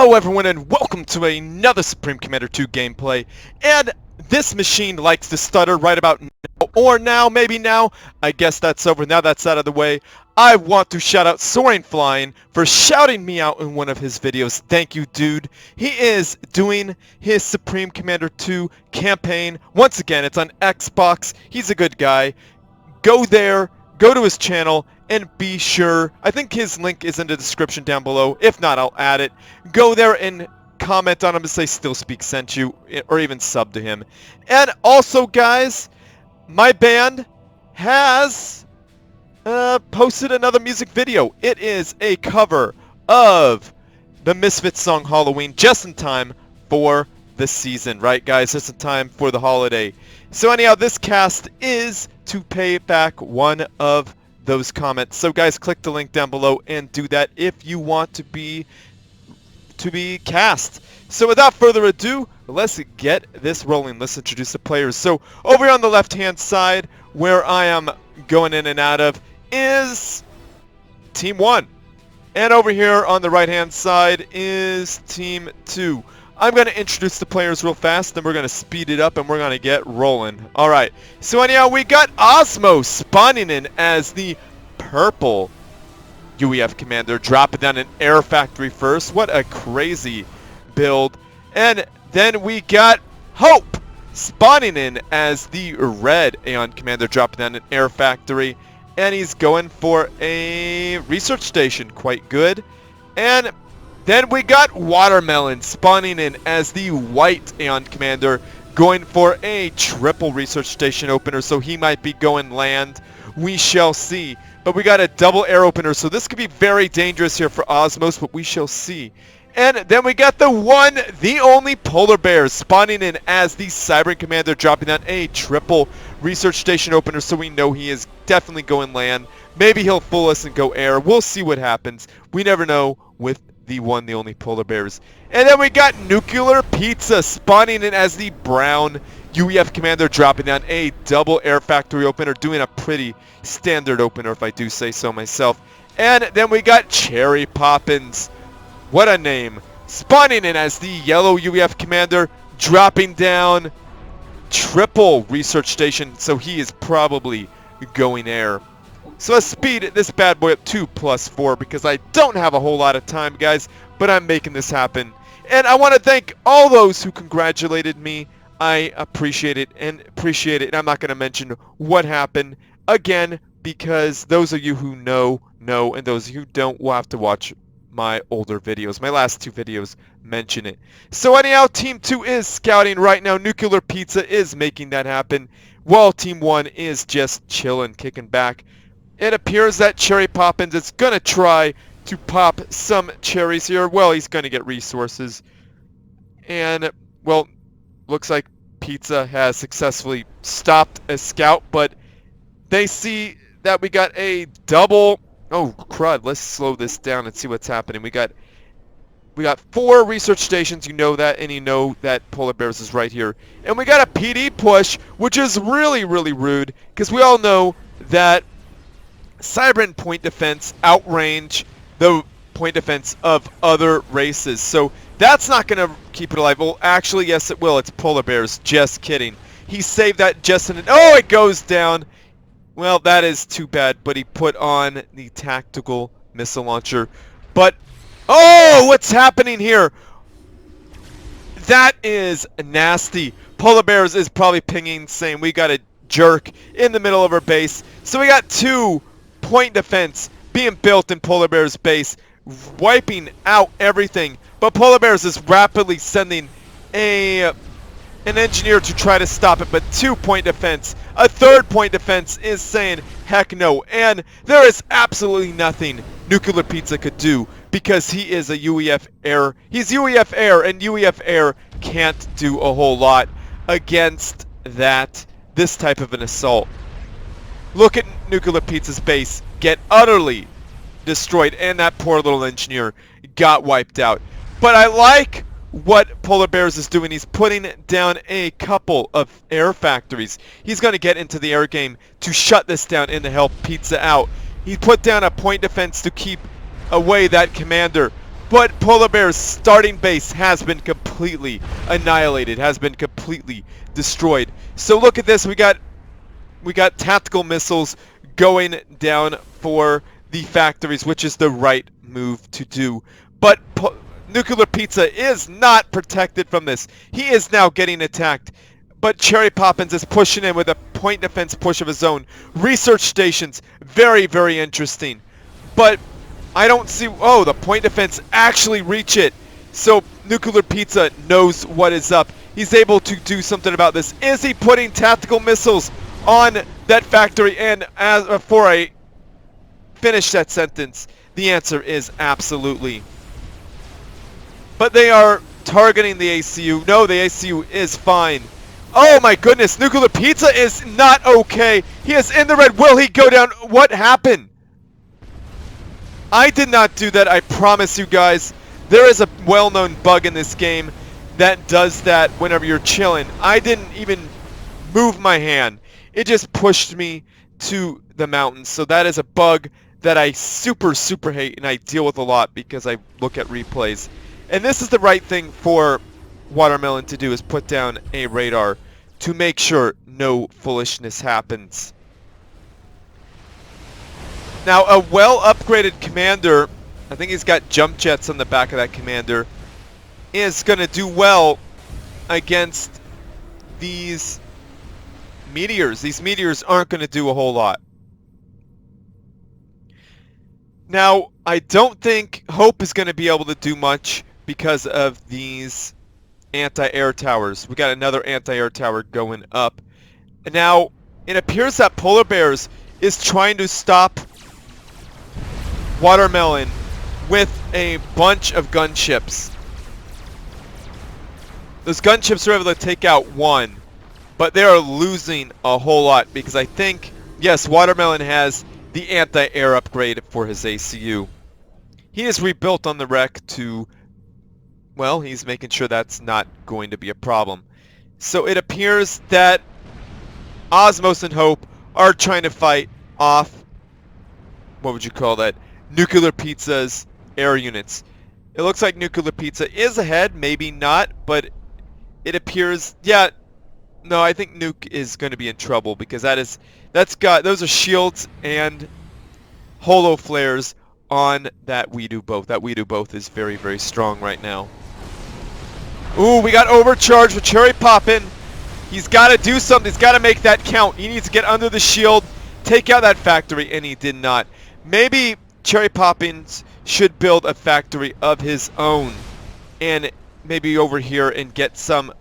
Hello everyone and welcome to another Supreme Commander 2 gameplay. And this machine likes to stutter right about now, or now, maybe now. I guess that's over, now that's out of the way. I want to shout out Soaring Flying for shouting me out in one of his videos. Thank you, dude. He is doing his Supreme Commander 2 campaign. Once again, it's on Xbox. He's a good guy. Go there, go to his channel, and be sure, I think his link is in the description down below. If not, I'll add it. Go there and comment on him and say Still Speak sent you, or even sub to him. And also, guys, my band has posted another music video. It is a cover of the Misfits song Halloween, just in time for the season, right, guys? Just in time for the holiday. So anyhow, this cast is to pay back one of those comments. So guys, click the link down below and do that if you want to be cast. So without further ado, let's get this rolling. Let's introduce the players. So over here on the left hand side, where I am going in and out of, is Team 1. And over here on the right hand side is Team 2. I'm going to introduce the players real fast, then we're going to speed it up and we're going to get rolling. Alright, so anyhow, we got Osmos spawning in as the purple UEF commander, dropping down an air factory first. What a crazy build. And then we got Hope spawning in as the red Aeon commander, dropping down an air factory. And he's going for a research station, quite good. And then we got Watermelon spawning in as the white Aeon commander, going for a triple research station opener, so he might be going land. We shall see. But we got a double air opener, so this could be very dangerous here for Osmos, but we shall see. And then we got the one, the only POLARBEARZ spawning in as the Cybern commander, dropping down a triple research station opener, so we know he is definitely going land. Maybe he'll fool us and go air. We'll see what happens. We never know with the one, the only POLARBEARZ. And then we got NuclearPizza spawning in as the brown UEF commander, dropping down a double air factory opener, doing a pretty standard opener if I do say so myself. And then we got Cherry Poppins, what a name, spawning in as the yellow UEF commander, dropping down triple research station, so he is probably going air. So let's speed this bad boy up to +4 because I don't have a whole lot of time, guys, but I'm making this happen. And I want to thank all those who congratulated me. I appreciate it, and I'm not going to mention what happened again because those of you who know, and those who don't will have to watch my older videos. My last two videos mention it. So anyhow, Team 2 is scouting right now. NuclearPizza is making that happen, while Team 1 is just chilling, kicking back. It appears that Cherry Poppins is going to try to pop some cherries here. Well, he's going to get resources. And, well, looks like Pizza has successfully stopped a scout, but they see that we got a double. Oh, crud. Let's slow this down and see what's happening. We got 4 research stations. You know that, and you know that POLARBEARZ is right here. And we got a PD push, which is really, really rude, because we all know that Cybern point defense outrange the point defense of other races. So that's not going to keep it alive. Well, actually, yes, it will. It's POLARBEARZ. Just kidding. He saved that just in an... Oh, it goes down. Well, that is too bad, but he put on the tactical missile launcher. But, oh, what's happening here? That is nasty. POLARBEARZ is probably pinging, saying we got a jerk in the middle of our base. So we got 2 point defense being built in POLARBEARZ base, wiping out everything. But POLARBEARZ is rapidly sending an engineer to try to stop it, but 2 point defense. A 3rd point defense is saying heck no, and there is absolutely nothing NuclearPizza could do because he is a UEF air. He's UEF air, and UEF air can't do a whole lot against this type of an assault. Look at NuclearPizza's base get utterly destroyed, and that poor little engineer got wiped out. But I like what POLARBEARZ is doing. He's putting down a couple of air factories. He's going to get into the air game to shut this down and to help Pizza out. He put down a point defense to keep away that commander. But Polar Bear's starting base has been completely annihilated, has been completely destroyed. So look at this, we got tactical missiles going down for the factories, which is the right move to do. But NuclearPizza is not protected from this. He is now getting attacked. But Cherry Poppins is pushing in with a point defense push of his own. Research stations, very, very interesting. But I don't see... Oh, the point defense actually reach it. So NuclearPizza knows what is up. He's able to do something about this. Is he putting tactical missiles on that factory? And before I finish that sentence, the answer is absolutely. But they are targeting the ACU. No, the ACU is fine. Oh my goodness, NuclearPizza is not okay. He is in the red. Will he go down? What happened? I did not do that, I promise you guys. There is a well-known bug in this game that does that whenever you're chilling. I didn't even move my hand. It just pushed me to the mountains. So that is a bug that I super, super hate and I deal with a lot because I look at replays. And this is the right thing for Watermelon to do, is put down a radar to make sure no foolishness happens. Now, a well-upgraded commander, I think he's got jump jets on the back of that commander, is going to do well against these meteors. These meteors aren't going to do a whole lot. Now, I don't think Hope is going to be able to do much because of these anti-air towers. We got another anti-air tower going up. Now, it appears that Polar Bears is trying to stop Watermelon with a bunch of gunships. Those gunships are able to take out one, but they are losing a whole lot because I think, yes, Watermelon has the anti-air upgrade for his ACU. He is rebuilt on the wreck to, well, he's making sure that's not going to be a problem. So it appears that Osmos and Hope are trying to fight off, what would you call that, NuclearPizza's air units. It looks like NuclearPizza is ahead, maybe not, but it appears, yeah, no, I think Nuke is going to be in trouble because those are shields and holo flares on that We Do Both. That We Do Both is very, very strong right now. Ooh, we got overcharged with Cherry Poppin'. He's got to do something. He's got to make that count. He needs to get under the shield, take out that factory, and he did not. Maybe Cherry Poppins should build a factory of his own and maybe over here and get some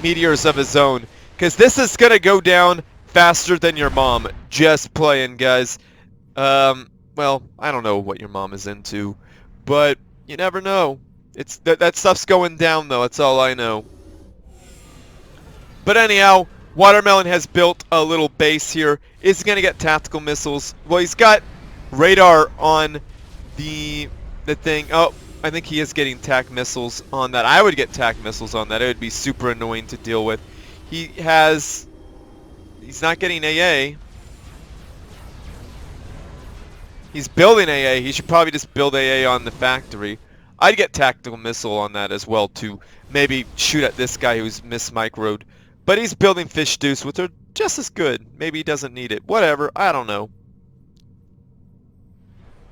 meteors of his own, because this is going to go down faster than your mom. Just playing, guys. Well, I don't know what your mom is into, but you never know. It's that stuff's going down, though. That's all I know. But anyhow, Watermelon has built a little base here. Is he going to get tactical missiles? Well, he's got radar on the thing. Oh, I think he is getting TAC missiles on that. I would get TAC missiles on that. It would be super annoying to deal with. He's not getting AA. He's building AA. He should probably just build AA on the factory. I'd get tactical missile on that as well to maybe shoot at this guy who's mismicroed. But he's building Fish Deuce, which are just as good. Maybe he doesn't need it. Whatever. I don't know.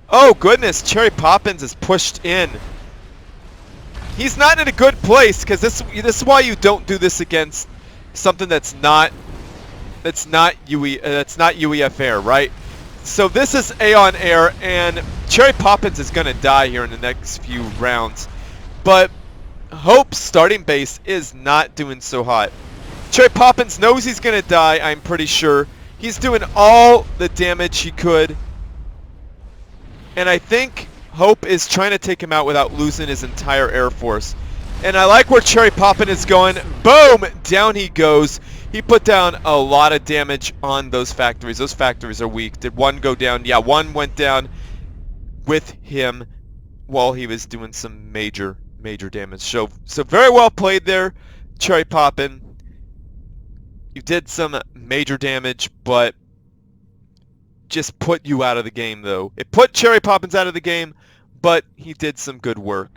Oh, goodness. Cherry Poppins is pushed in. He's not in a good place, because this is why you don't do this against something that's not UEF air, right? So this is Aeon Air, and Cherry Poppins is going to die here in the next few rounds. But Hope's starting base is not doing so hot. Cherry Poppins knows he's going to die, I'm pretty sure. He's doing all the damage he could. And I think Hope is trying to take him out without losing his entire Air Force. And I like where Cherry Poppin is going. Boom! Down he goes. He put down a lot of damage on those factories. Those factories are weak. Did one go down? Yeah, one went down with him while he was doing some major damage. So very well played there, Cherry Poppin. You did some major damage, but just put you out of the game, though. It put Cherry Poppins out of the game, but he did some good work.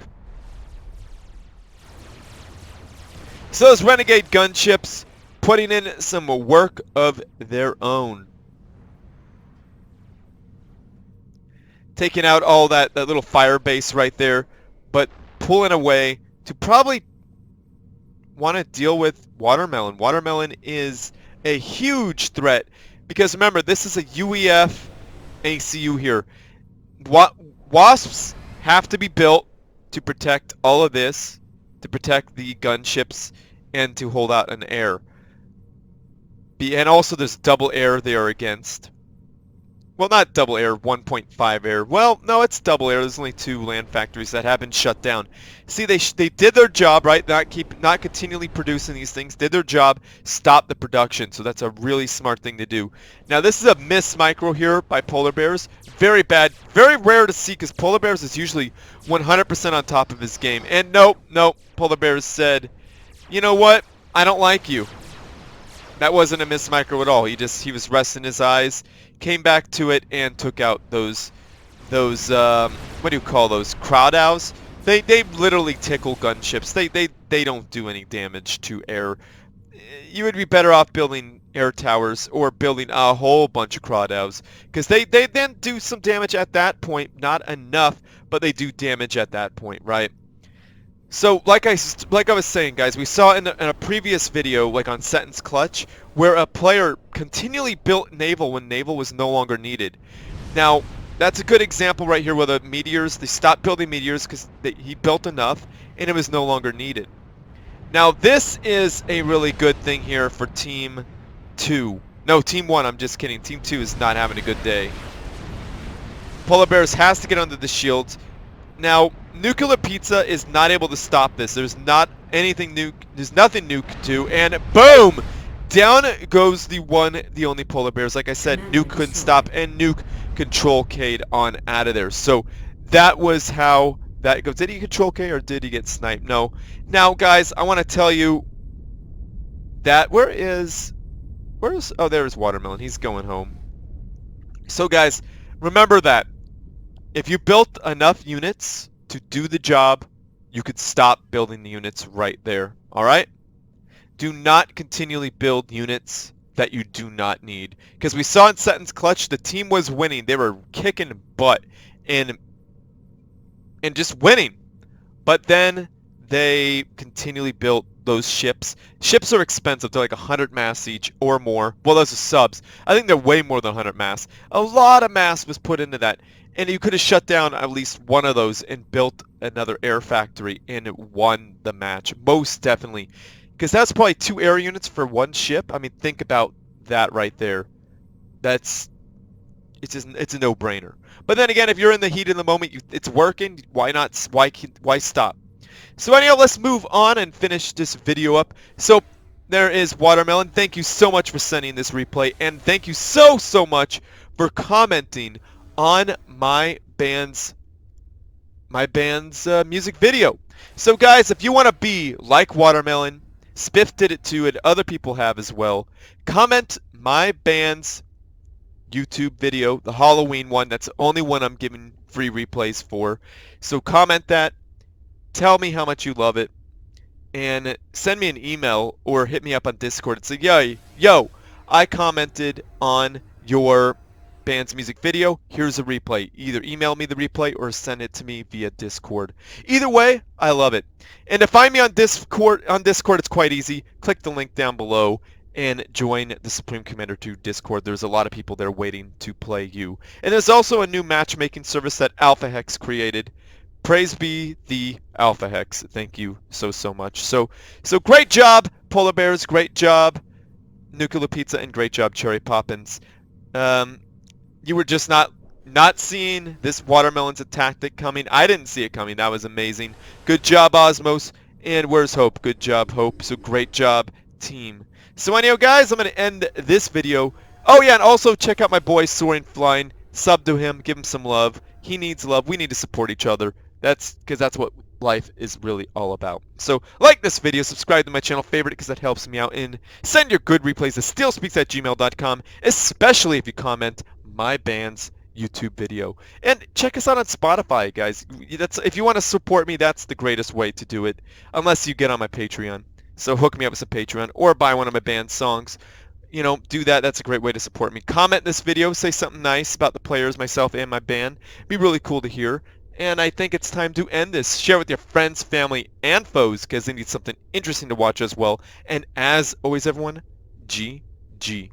So those renegade gunships putting in some work of their own. Taking out all that little fire base right there, but pulling away to probably want to deal with Watermelon. Watermelon is a huge threat because remember, this is a UEF ACU here. Wasps have to be built to protect all of this, to protect the gunships, and to hold out an air. And also there's double air they are against. Well, not double air, 1.5 air. Well, no, it's double air. There's only 2 land factories that have been shut down. See, they did their job, right? Not continually producing these things. Did their job, stop the production. So that's a really smart thing to do. Now, this is a miss micro here by POLARBEARZ. Very bad. Very rare to see because POLARBEARZ is usually 100% on top of his game. And nope, POLARBEARZ said, you know what? I don't like you. That wasn't a miss micro at all. He was resting his eyes, came back to it, and took out those what do you call those? Crowd owls? They literally tickle gunships. They don't do any damage to air. You would be better off building air towers or building a whole bunch of crowd owls because they then do some damage at that point. Not enough, but they do damage at that point, right? So, like I was saying, guys, we saw in a previous video, like on Sentence Clutch, where a player continually built naval when naval was no longer needed. Now, that's a good example right here where the meteors, they stopped building meteors because he built enough and it was no longer needed. Now, this is a really good thing here for Team 2. No, Team 1, I'm just kidding. Team 2 is not having a good day. POLARBEARZ has to get under the shields. Now, NuclearPizza is not able to stop this. There's nothing Nuke can do, and boom! Down goes the only POLARBEARZ. Like I said, Nuke couldn't stop, and Nuke control K'd on out of there. So that was how that goes. Did he control K or did he get sniped? No. Now, guys, I want to tell you that oh, there's Watermelon. He's going home. So, guys, remember that. If you built enough units to do the job, you could stop building the units right there. Alright? Do not continually build units that you do not need. Because we saw in Sentence Clutch, the team was winning. They were kicking butt and just winning. But then they continually built those ships. Ships are expensive. They're like 100 mass each or more. Well, those are subs. I think they're way more than 100 mass. A lot of mass was put into that. And you could have shut down at least one of those and built another air factory and won the match. Most definitely. Because that's probably 2 air units for one ship. I mean, think about that right there. It's a no-brainer. But then again, if you're in the heat of the moment, it's working. Why not? Why stop? So anyhow, let's move on and finish this video up. So there is Watermelon. Thank you so much for sending this replay, and thank you so much for commenting on my band's music video. So guys, if you want to be like Watermelon, Spiff did it too, and other people have as well, comment my band's YouTube video, the Halloween one. That's the only one I'm giving free replays for. So comment that, tell me how much you love it, and send me an email or hit me up on Discord and say, yo, I commented on your band's music video, here's a replay. Either email me the replay or send it to me via Discord. Either way, I love it. And to find me on Discord, it's quite easy. Click the link down below and join the Supreme Commander 2 Discord. There's a lot of people there waiting to play you. And there's also a new matchmaking service that Alpha Hex created. Praise be the Alpha Hex. Thank you so much. So great job, POLARBEARZ. Great job, NuclearPizza, and great job, Cherry Poppins. You were just not seeing this Watermelon's tactic coming. I didn't see it coming. That was amazing. Good job, Osmos. And where's Hope? Good job, Hope. So great job, team. So anyhow, guys, I'm going to end this video. Oh, yeah, and also check out my boy, Soaring Flying. Sub to him. Give him some love. He needs love. We need to support each other. Because that's what life is really all about. So like this video, subscribe to my channel, favorite it because that helps me out, and send your good replays to steelspeaks@gmail.com, especially if you comment my band's YouTube video. And check us out on Spotify, guys. If you want to support me, that's the greatest way to do it, unless you get on my Patreon. So hook me up with some Patreon or buy one of my band songs. You know, do that. That's a great way to support me. Comment this video, say something nice about the players, myself, and my band. It'd be really cool to hear. And I think it's time to end this. Share with your friends, family, and foes, because they need something interesting to watch as well. And as always, everyone, GG.